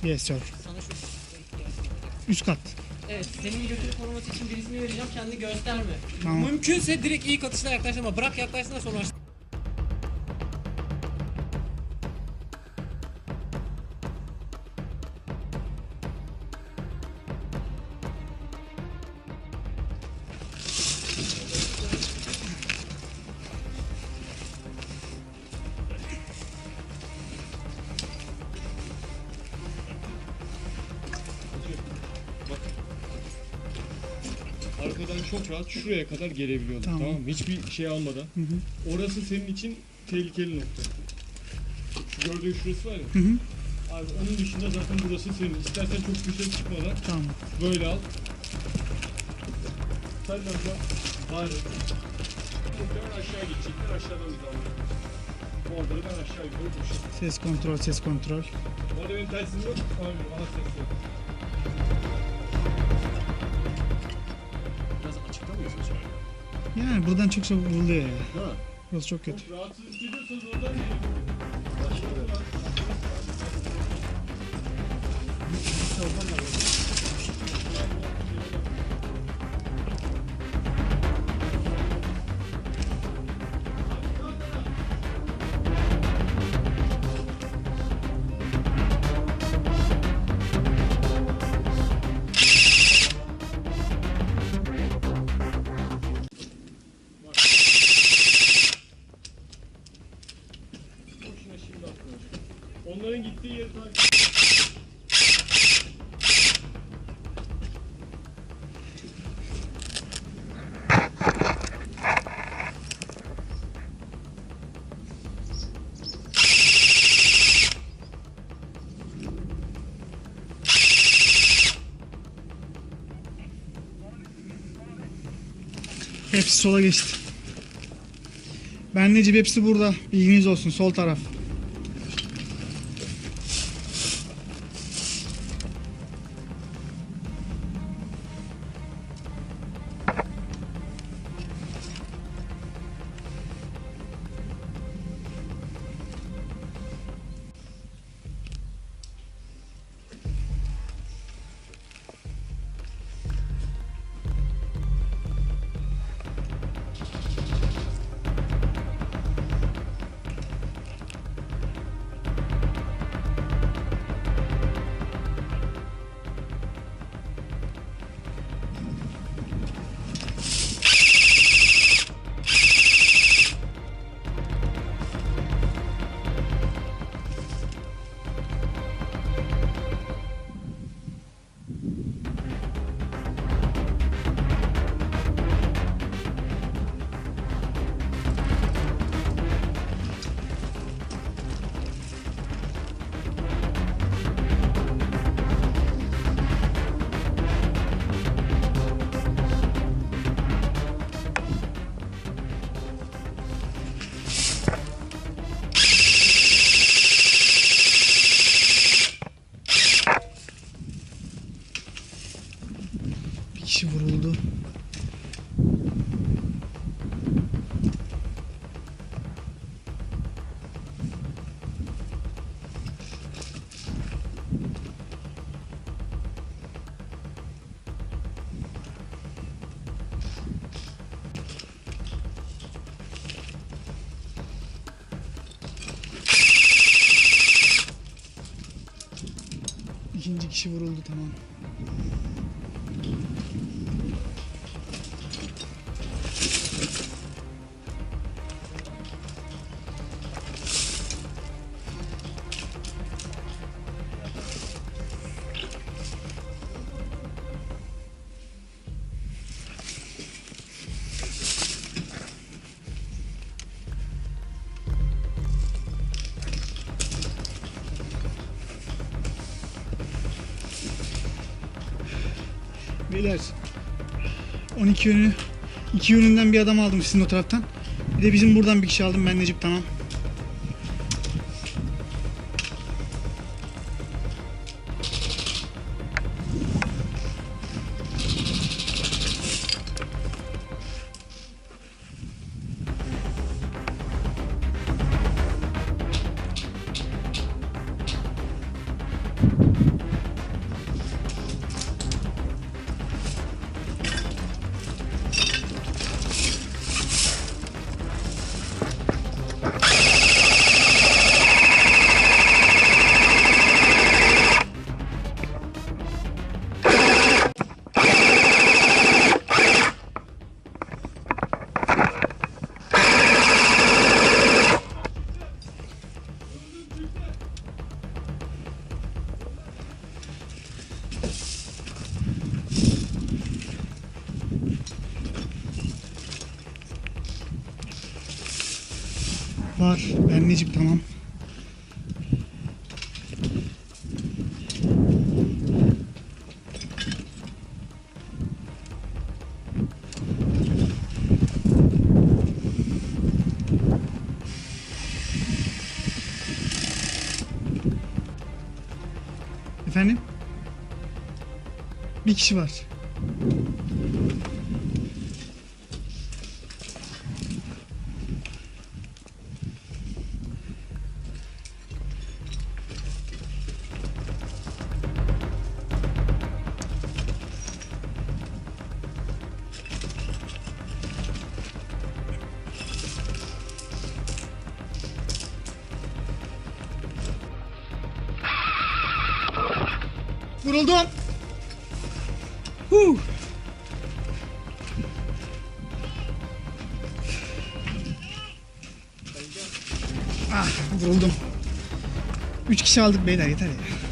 Yes sir. Sana şu ihtiyacım var. Üst kat. Evet, senin götünü koruması için birisini vereceğim, kendini gösterme. Tamam. Mümkünse direkt ilk atışına yaklaştırma, bırak yaklaşsın da sonra aç. Arkadan çok rahat şuraya kadar gelebiliyordum, Tamam. tamam mı? Hiçbir şey almadan. Orası senin için tehlikeli nokta. Şu gördüğün şurası var ya. Abi onun dışında zaten burası senin. İstersen çok dışarı çıkmadan Tamam. böyle al. Sen de burada bari. Muhtemelen aşağı gidecekler, aşağıdan biz alıyoruz. Orada ben aşağı yukarı koşuyorum. Ses kontrol, ses kontrol. Bu arada benim telsizim yok. Tamam, aha ses yok. Biraz açıkta mıyız acaba? Yani buradan çok çabuk vuruluyor ya. Değil mi? Burası çok kötü. Çok rahatsız hissediyorsanız oradan gelin. Boşuna şimdi atmayacağım. Onların gittiği yeri takip. Hepsi sola geçti. Ben Necip hepsi burada. Bilginiz olsun, sol taraf. Bir kişi vuruldu. İkinci kişi vuruldu, tamam. Beyler 12 yönü 2 yönünden bir adam aldım sizin o taraftan. Bir de bizim buradan bir kişi aldım, ben Necip, tamam. Var. Ben Necip, tamam. Efendim? Bir kişi var. Vuruldum. Huh. Ah, vuruldum. 3 kişi aldık beyler, yeter ya.